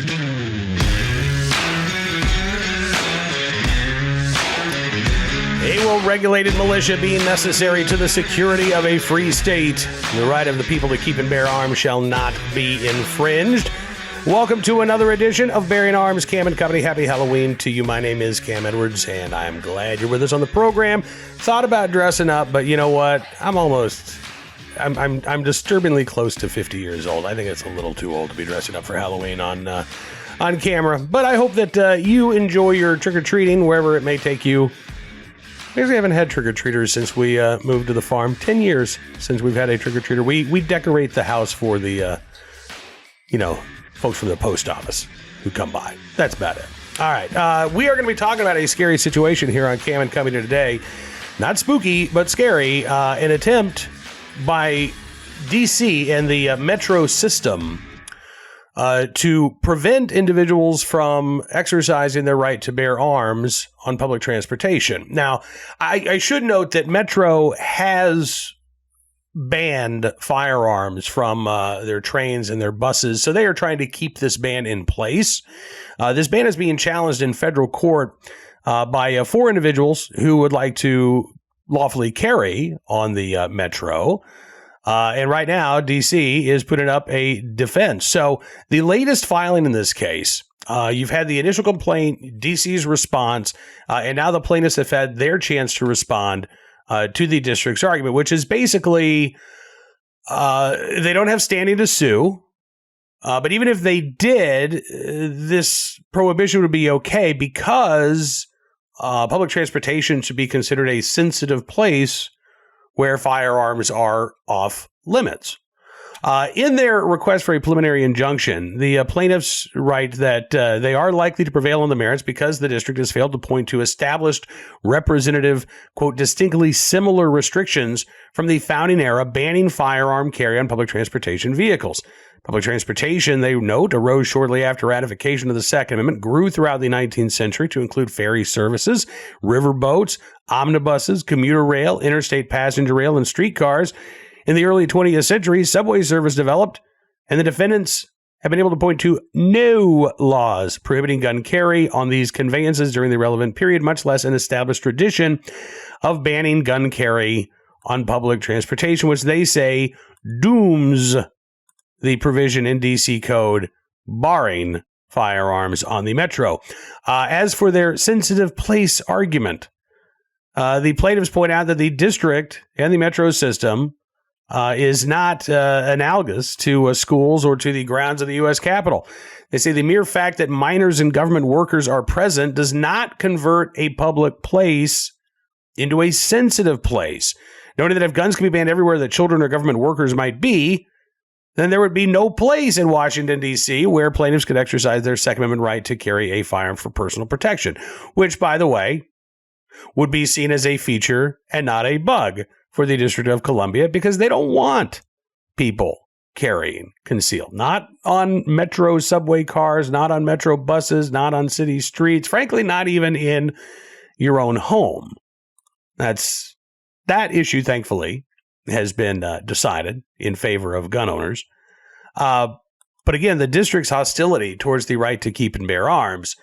A well-regulated militia being necessary to the security of a free state. The right of the people to keep and bear arms shall not be infringed. Welcome to another edition of Bearing Arms, Cam and Company. Happy Halloween to you. My name is Cam Edwards, and I'm glad you're with us on the program. Thought about dressing up, but you know what? I'm disturbingly close to 50 years old. I think it's a little too old to be dressing up for Halloween on camera. But I hope that you enjoy your trick-or-treating wherever it may take you. We actually haven't had trick-or-treaters since we moved to the farm. 10 years since we've had a trick-or-treater. We decorate the house for the, folks from the post office who come by. That's about it. All right. We are going to be talking about a scary situation here on Cam and Company today. Not spooky, but scary. An attempt by D.C. and the metro system to prevent individuals from exercising their right to bear arms on public transportation. Now, I should note that Metro has banned firearms from their trains and their buses, so they are trying to keep this ban in place. This ban is being challenged in federal court by 4 individuals who would like to lawfully carry on the Metro. And right now, D.C. is putting up a defense. So the latest filing in this case, you've had the initial complaint, D.C.'s response, and now the plaintiffs have had their chance to respond to the district's argument, which is basically they don't have standing to sue. But even if they did, this prohibition would be okay because public transportation should be considered a sensitive place where firearms are off limits. In their request for a preliminary injunction, the plaintiffs write that they are likely to prevail on the merits because the district has failed to point to established representative, quote, distinctly similar restrictions from the founding era banning firearm carry on public transportation vehicles. Public transportation, they note, arose shortly after ratification of the Second Amendment, grew throughout the 19th century to include ferry services, riverboats, omnibuses, commuter rail, interstate passenger rail, and streetcars. In the early 20th century, subway service developed, and the defendants have been able to point to no laws prohibiting gun carry on these conveyances during the relevant period, much less an established tradition of banning gun carry on public transportation, which they say dooms the provision in D.C. Code barring firearms on the Metro. As for their sensitive place argument, the plaintiffs point out that the district and the Metro system is not analogous to schools or to the grounds of the U.S. Capitol. They say the mere fact that minors and government workers are present does not convert a public place into a sensitive place. Noting that if guns can be banned everywhere that children or government workers might be, then there would be no place in Washington, D.C. where plaintiffs could exercise their Second Amendment right to carry a firearm for personal protection, which, by the way, would be seen as a feature and not a bug for the District of Columbia because they don't want people carrying concealed. Not on Metro subway cars, not on Metro buses, not on city streets, frankly, not even in your own home. That issue, thankfully, has been decided in favor of gun owners. But again, the district's hostility towards the right to keep and bear arms,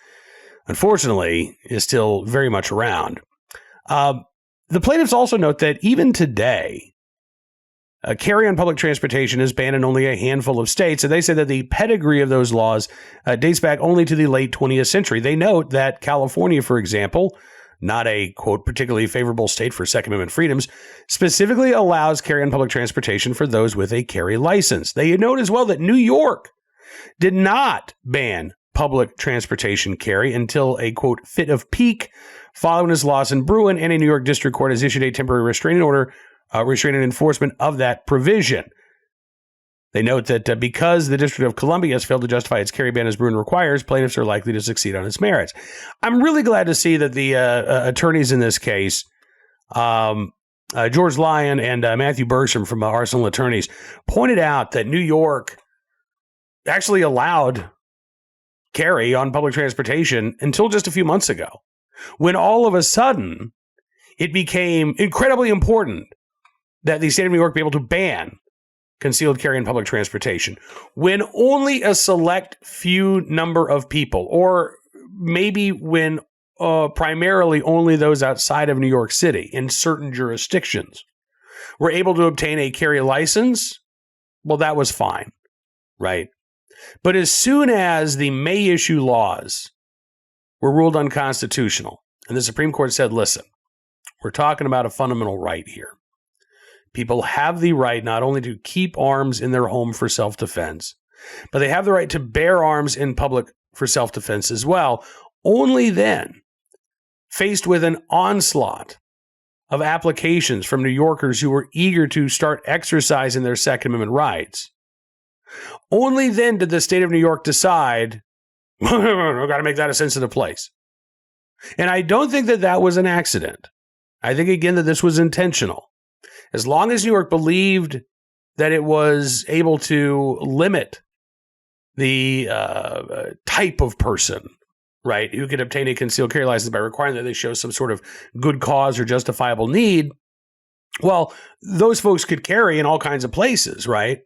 unfortunately, is still very much around. The plaintiffs also note that even today, carry on public transportation is banned in only a handful of states, and they say that the pedigree of those laws dates back only to the late 20th century. They note that California, for example, not a, quote, particularly favorable state for Second Amendment freedoms, specifically allows carry on public transportation for those with a carry license. They note as well that New York did not ban public transportation carry until a, quote, fit of pique following his loss in Bruen, and a New York district court has issued a temporary restraining order restraining enforcement of that provision. They note that because the District of Columbia has failed to justify its carry ban as Bruen requires, plaintiffs are likely to succeed on its merits. I'm really glad to see that the attorneys in this case, George Lyon and Matthew Bergstrom from Arsenal Attorneys, pointed out that New York actually allowed carry on public transportation until just a few months ago, when all of a sudden it became incredibly important that the state of New York be able to ban concealed carry in public transportation when only a select few number of people, or maybe when primarily only those outside of New York City in certain jurisdictions were able to obtain a carry license, well, that was fine, right? But as soon as the May issue laws were ruled unconstitutional, and the Supreme Court said, listen, we're talking about a fundamental right here. People have the right not only to keep arms in their home for self-defense, but they have the right to bear arms in public for self-defense as well. Only then, faced with an onslaught of applications from New Yorkers who were eager to start exercising their Second Amendment rights, only then did the state of New York decide, we've got to make that a sensitive place. And I don't think that that was an accident. I think, again, that this was intentional. As long as New York believed that it was able to limit the type of person, right, who could obtain a concealed carry license by requiring that they show some sort of good cause or justifiable need, well, those folks could carry in all kinds of places, right?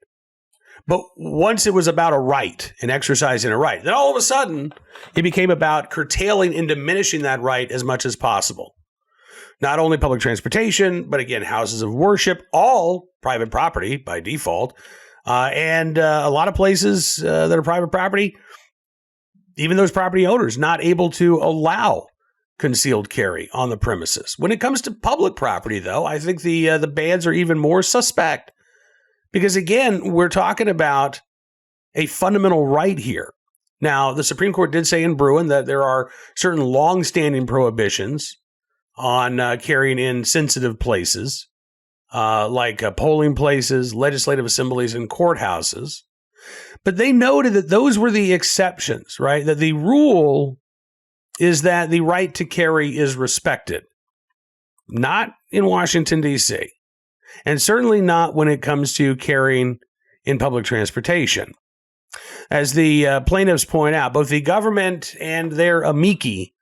But once it was about a right and exercising a right, then all of a sudden it became about curtailing and diminishing that right as much as possible. Not only public transportation, but again, houses of worship, all private property by default. And a lot of places that are private property, even those property owners not able to allow concealed carry on the premises. When it comes to public property, though, I think the bans are even more suspect. Because again, we're talking about a fundamental right here. Now, the Supreme Court did say in Bruen that there are certain long-standing prohibitions on carrying in sensitive places, like polling places, legislative assemblies, and courthouses. But they noted that those were the exceptions, right? That the rule is that the right to carry is respected. Not in Washington, D.C., and certainly not when it comes to carrying in public transportation. As the plaintiffs point out, both the government and their amici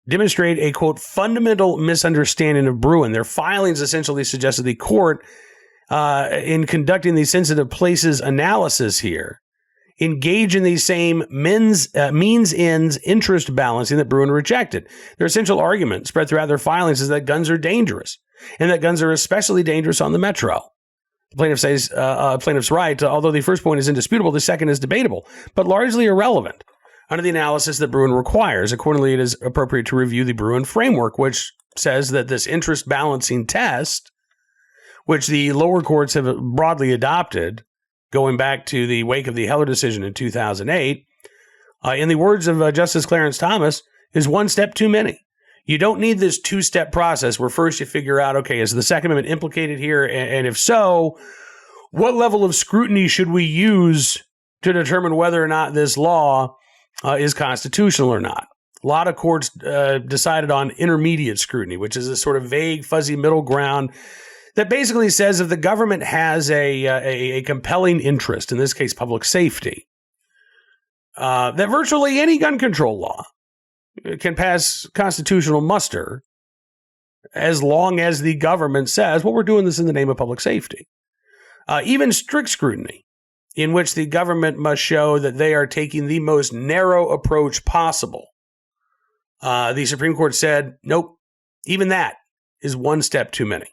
demonstrate a, quote, fundamental misunderstanding of Bruen. Their filings essentially suggested the court, in conducting the sensitive places analysis here, engage in the same means, ends, interest balancing that Bruen rejected. Their essential argument spread throughout their filings is that guns are dangerous, and that guns are especially dangerous on the metro. The plaintiff says, plaintiff's right, although the first point is indisputable, the second is debatable, but largely irrelevant under the analysis that Bruen requires. Accordingly, it is appropriate to review the Bruen framework, which says that this interest balancing test, which the lower courts have broadly adopted, going back to the wake of the Heller decision in 2008, in the words of Justice Clarence Thomas, is one step too many. You don't need this two-step process where first you figure out, okay, is the Second Amendment implicated here? And if so, what level of scrutiny should we use to determine whether or not this law is constitutional or not? A lot of courts decided on intermediate scrutiny, which is a sort of vague, fuzzy middle ground that basically says if the government has a compelling interest, in this case public safety, that virtually any gun control law can pass constitutional muster as long as the government says, well, we're doing this in the name of public safety. Even strict scrutiny, in which the government must show that they are taking the most narrow approach possible. The Supreme Court said, nope, even that is one step too many.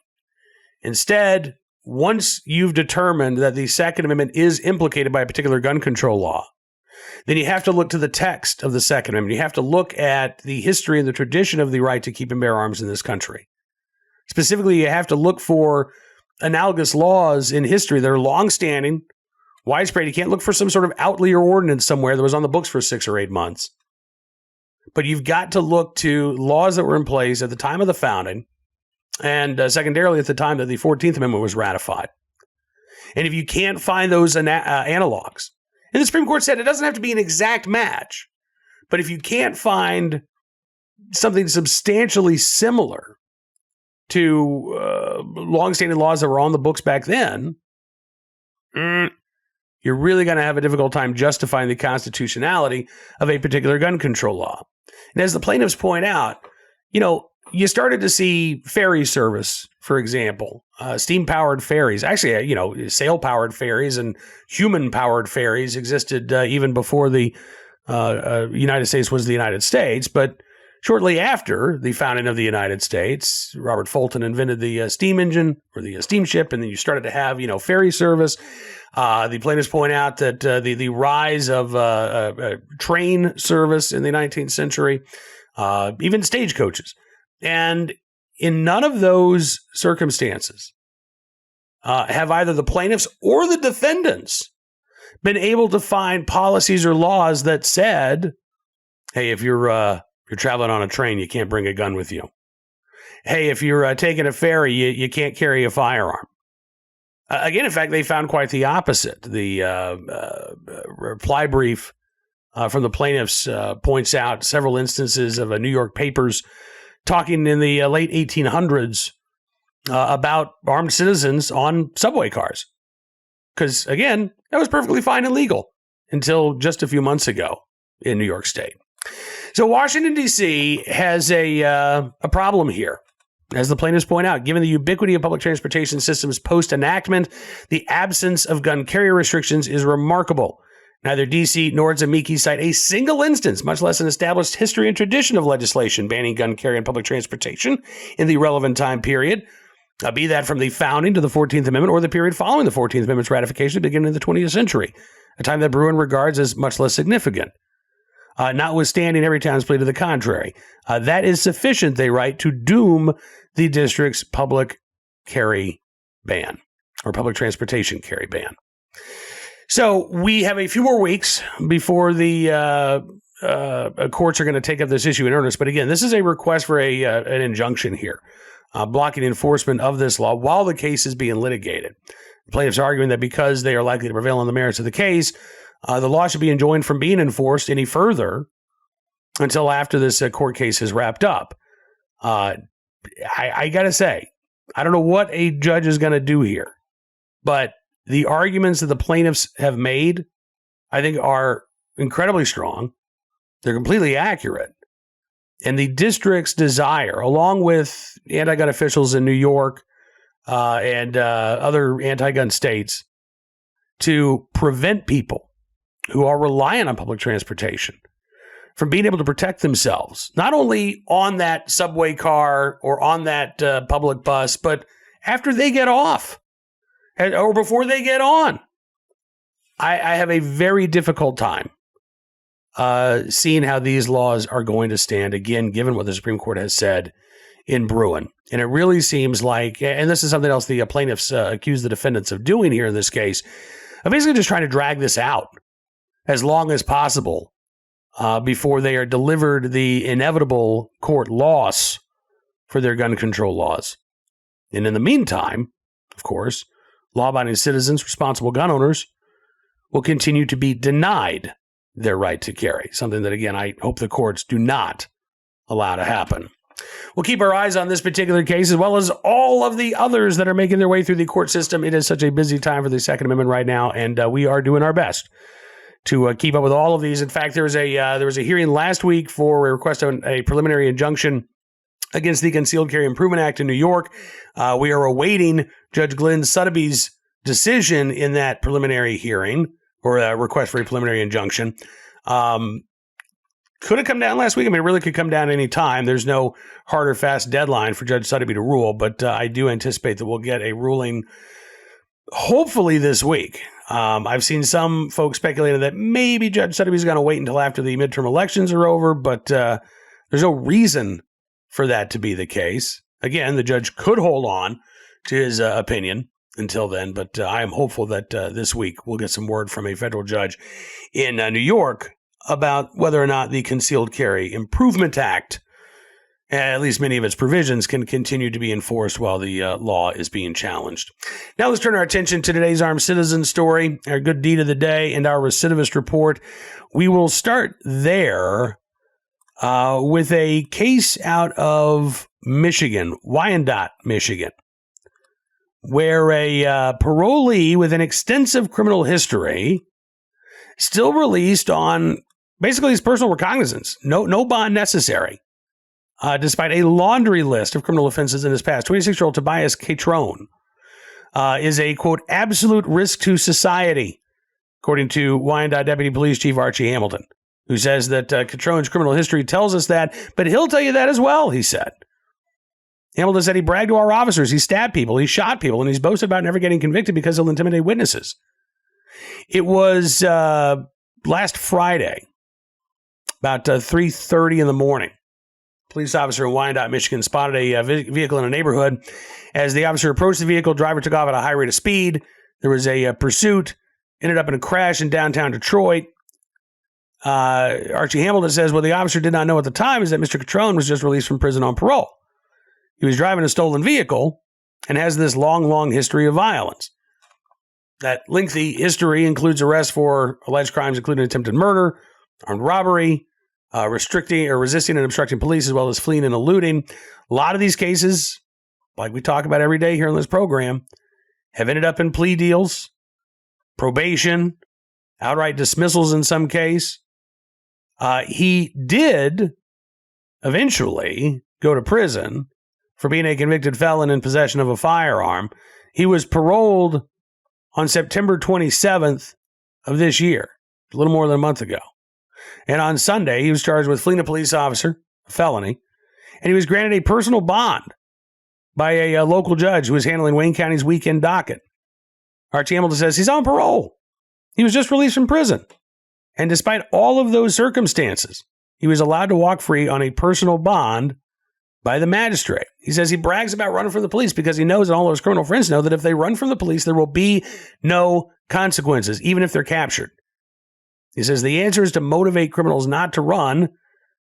Instead, once you've determined that the Second Amendment is implicated by a particular gun control law, then you have to look to the text of the Second Amendment. You have to look at the history and the tradition of the right to keep and bear arms in this country. Specifically, you have to look for analogous laws in history that are longstanding, widespread. You can't look for some sort of outlier ordinance somewhere that was on the books for 6 or 8 months. But you've got to look to laws that were in place at the time of the founding, and secondarily at the time that the 14th Amendment was ratified. And if you can't find those analogs, and the Supreme Court said it doesn't have to be an exact match, but if you can't find something substantially similar to longstanding laws that were on the books back then, you're really going to have a difficult time justifying the constitutionality of a particular gun control law. And as the plaintiffs point out, you started to see ferry service, for example, steam-powered ferries. Actually, sail-powered ferries and human-powered ferries existed even before the United States was the United States. But shortly after the founding of the United States, Robert Fulton invented the steam engine or the steamship, and then you started to have, ferry service. The plaintiffs point out that the rise of train service in the 19th century, even stagecoaches. And in none of those circumstances have either the plaintiffs or the defendants been able to find policies or laws that said, hey, if you're traveling on a train, you can't bring a gun with you. Hey, if you're taking a ferry, you can't carry a firearm. Again, in fact, they found quite the opposite. The reply brief from the plaintiffs points out several instances of New York papers talking in the late 1800s about armed citizens on subway cars. Because, again, that was perfectly fine and legal until just a few months ago in New York State. So Washington, D.C. has a problem here. As the plaintiffs point out, given the ubiquity of public transportation systems post-enactment, the absence of gun carrier restrictions is remarkable. Neither D.C. nor its amici cite a single instance, much less an established history and tradition of legislation banning gun carry in public transportation in the relevant time period, be that from the founding to the 14th Amendment or the period following the 14th Amendment's ratification at the beginning of the 20th century, a time that Bruen regards as much less significant. Notwithstanding every town's plea to the contrary. That is sufficient, they write, to doom the district's public carry ban or public transportation carry ban. So we have a few more weeks before the courts are going to take up this issue in earnest. But again, this is a request for an injunction here, blocking enforcement of this law while the case is being litigated. The plaintiffs are arguing that because they are likely to prevail on the merits of the case, the law should be enjoined from being enforced any further until after this court case is wrapped up. I got to say, I don't know what a judge is going to do here, but the arguments that the plaintiffs have made, I think, are incredibly strong. They're completely accurate. And the district's desire, along with anti-gun officials in New York and other anti-gun states, to prevent people who are reliant on public transportation from being able to protect themselves, not only on that subway car or on that public bus, but after they get off or before they get on. I have a very difficult time seeing how these laws are going to stand, again, given what the Supreme Court has said in Bruen. And it really seems like, and this is something else the plaintiffs accuse the defendants of doing here in this case, of basically just trying to drag this out as long as possible before they are delivered the inevitable court loss for their gun control laws. And in the meantime, of course, law-abiding citizens, responsible gun owners, will continue to be denied their right to carry, something that, again, I hope the courts do not allow to happen. We'll keep our eyes on this particular case as well as all of the others that are making their way through the court system. It is such a busy time for the Second Amendment right now, and we are doing our best to keep up with all of these. In fact, there was a hearing last week for a request of a preliminary injunction against the Concealed Carry Improvement Act in New York. We are awaiting Judge Glenn Sotheby's decision in that preliminary hearing, or a request for a preliminary injunction. Could have come down last week. I mean, it really could come down any time. There's no hard or fast deadline for Judge Sotheby to rule, but I do anticipate that we'll get a ruling hopefully this week. I've seen some folks speculating that maybe Judge Sotheby's going to wait until after the midterm elections are over, but there's no reason for that to be the case. Again, the judge could hold on to his opinion until then, but I am hopeful that this week we'll get some word from a federal judge in New York about whether or not the Concealed Carry Improvement Act, at least many of its provisions, can continue to be enforced while the law is being challenged. Now let's turn our attention to today's armed citizen story, our good deed of the day, and our recidivist report. We will start there with a case out of Michigan, Wyandotte, Michigan, where a parolee with an extensive criminal history still released on basically his personal recognizance, no bond necessary. despite a laundry list of criminal offenses in his past. 26-year-old Tobias Catrone is a, quote, absolute risk to society, according to Wyandotte Deputy Police Chief Archie Hamilton, who says that Catrone's criminal history tells us that, but he'll tell you that as well, he said. Hamilton said he bragged to our officers, he stabbed people, he shot people, and he's boasted about never getting convicted because he'll intimidate witnesses. It was last Friday, about 3:30 in the morning. Police officer in Wyandotte, Michigan, spotted a vehicle in a neighborhood. As the officer approached the vehicle, driver took off at a high rate of speed. There was a pursuit, ended up in a crash in downtown Detroit. Archie Hamilton says what the officer did not know at the time is that Mr. Catrone was just released from prison on parole. He was driving a stolen vehicle and has this long history of violence. That lengthy history includes arrests for alleged crimes including attempted murder, armed robbery, resisting and obstructing police, as well as fleeing and eluding. A lot of these cases, like we talk about every day here on this program, have ended up in plea deals, probation, outright dismissals in some case. He did eventually go to prison for being a convicted felon in possession of a firearm. He was paroled on September 27th of this year, a little more than a month ago. And on Sunday, he was charged with fleeing a police officer, a felony, and he was granted a personal bond by a local judge who was handling Wayne County's weekend docket. Archie Hamilton says he's on parole. He was just released from prison. And despite all of those circumstances, he was allowed to walk free on a personal bond by the magistrate. He says he brags about running from the police because he knows, and all of his criminal friends know, that if they run from the police, there will be no consequences, even if they're captured. He says the answer is to motivate criminals not to run,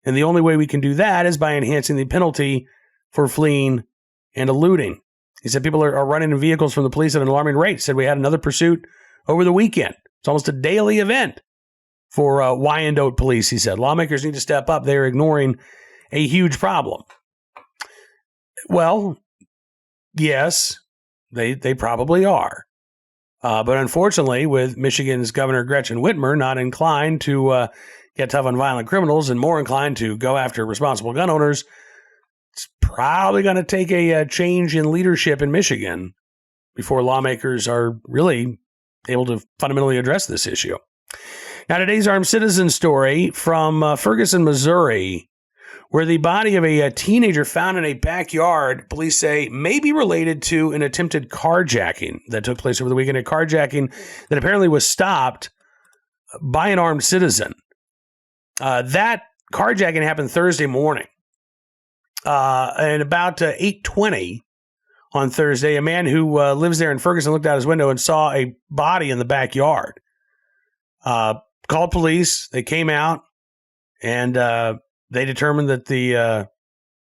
and the only way we can do that is by enhancing the penalty for fleeing and eluding. He said people are running in vehicles from the police at an alarming rate. He said we had another pursuit over the weekend. It's almost a daily event for Wyandotte police, he said. Lawmakers need to step up. They're ignoring a huge problem. Well, yes, they probably are. But unfortunately, with Michigan's Governor Gretchen Whitmer not inclined to get tough on violent criminals and more inclined to go after responsible gun owners, it's probably going to take a change in leadership in Michigan before lawmakers are really able to fundamentally address this issue. Now, today's armed citizen story from Ferguson, Missouri, where the body of a teenager found in a backyard, police say, may be related to an attempted carjacking that took place over the weekend, a carjacking that apparently was stopped by an armed citizen. That carjacking happened Thursday morning. And about 8:20 on Thursday, a man who lives there in Ferguson looked out his window and saw a body in the backyard. Called police. They came out and they determined that the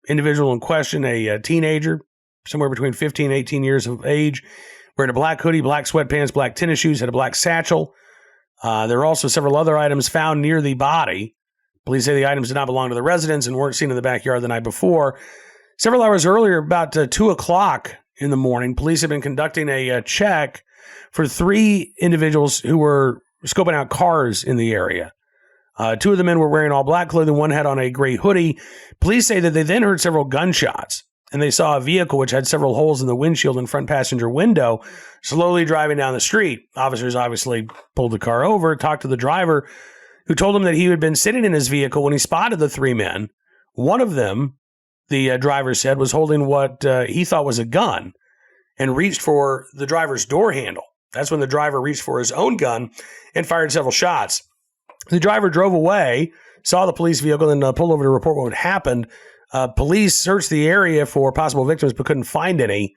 individual in question, a teenager, somewhere between 15 and 18 years of age, wearing a black hoodie, black sweatpants, black tennis shoes, had a black satchel. There were also several other items found near the body. Police say the items did not belong to the residents and weren't seen in the backyard the night before. Several hours earlier, about 2 o'clock in the morning, police had been conducting a check for 3 individuals who were scoping out cars in the area. 2 of the men were wearing all black clothing. One had on a gray hoodie. Police say that they then heard several gunshots, and they saw a vehicle which had several holes in the windshield and front passenger window slowly driving down the street. Officers obviously pulled the car over, talked to the driver, who told him that he had been sitting in his vehicle when he spotted the 3 men. One of them, the driver said, was holding what he thought was a gun and reached for the driver's door handle. That's when the driver reached for his own gun and fired several shots. The driver drove away, saw the police vehicle, and pulled over to report what had happened. Police searched the area for possible victims but couldn't find any.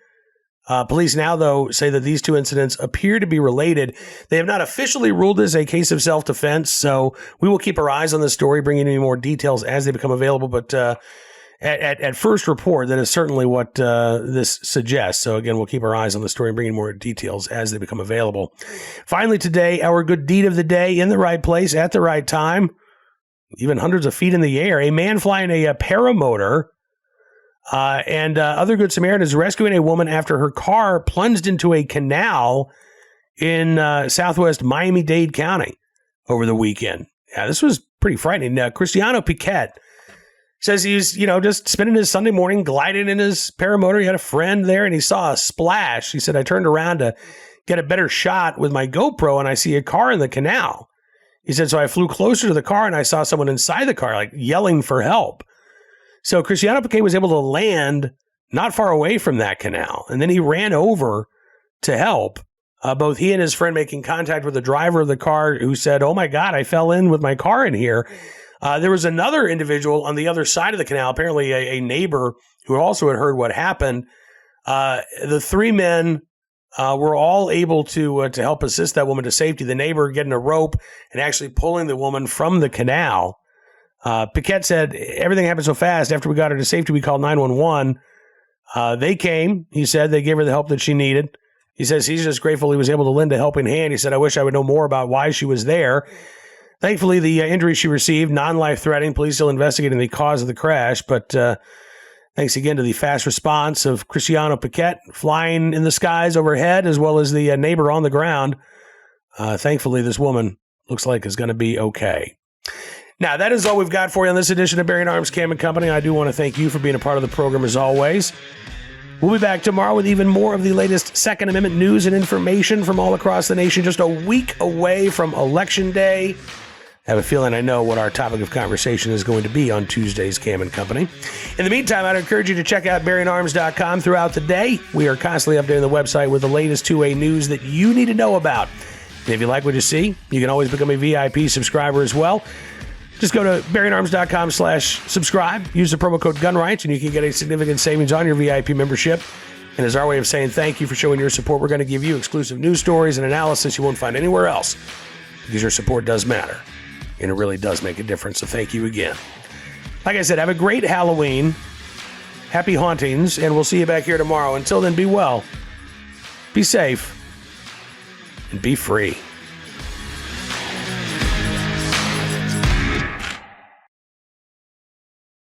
Police now, though, say that these 2 incidents appear to be related. They have not officially ruled this a case of self-defense, so we will keep our eyes on this story, bringing you more details as they become available. But at first report, that is certainly what this suggests. So again, we'll keep our eyes on the story and bringing more details as they become available. Finally today, our good deed of the day, in the right place at the right time, even hundreds of feet in the air. A man flying a paramotor and other Good Samaritans rescuing a woman after her car plunged into a canal in southwest Miami-Dade County over the weekend. Yeah, this was pretty frightening. Cristiano Piquet Says he's, just spending his Sunday morning gliding in his paramotor. He had a friend there and he saw a splash. He said, I turned around to get a better shot with my GoPro and I see a car in the canal. He said, so I flew closer to the car and I saw someone inside the car, like yelling for help. So Cristiano Piquet was able to land not far away from that canal. And then he ran over to help. Both he and his friend making contact with the driver of the car who said, oh my God, I fell in with my car in here. There was another individual on the other side of the canal, apparently a neighbor who also had heard what happened. The three men were all able to help assist that woman to safety. The neighbor getting a rope and actually pulling the woman from the canal. Piquet said, everything happened so fast. After we got her to safety, we called 911. They came. He said they gave her the help that she needed. He says he's just grateful he was able to lend a helping hand. He said, I wish I would know more about why she was there. Thankfully, the injury she received, non-life-threatening. Police still investigating the cause of the crash. But thanks again to the fast response of Cristiano Piquet flying in the skies overhead, as well as the neighbor on the ground. Thankfully, this woman looks like is going to be okay. Now, that is all we've got for you on this edition of Bearing Arms Cam & Company. I do want to thank you for being a part of the program as always. We'll be back tomorrow with even more of the latest Second Amendment news and information from all across the nation, just a week away from Election Day. I have a feeling I know what our topic of conversation is going to be on Tuesday's Cam & Company. In the meantime, I'd encourage you to check out BearingArms.com throughout the day. We are constantly updating the website with the latest 2A news that you need to know about. And if you like what you see, you can always become a VIP subscriber as well. Just go to BearingArms.com/subscribe. Use the promo code GUNRIGHTS, and you can get a significant savings on your VIP membership. And as our way of saying thank you for showing your support, we're going to give you exclusive news stories and analysis you won't find anywhere else, because your support does matter, and it really does make a difference. So thank you again. Like I said, have a great Halloween. Happy hauntings, and we'll see you back here tomorrow. Until then, be well, be safe, and be free.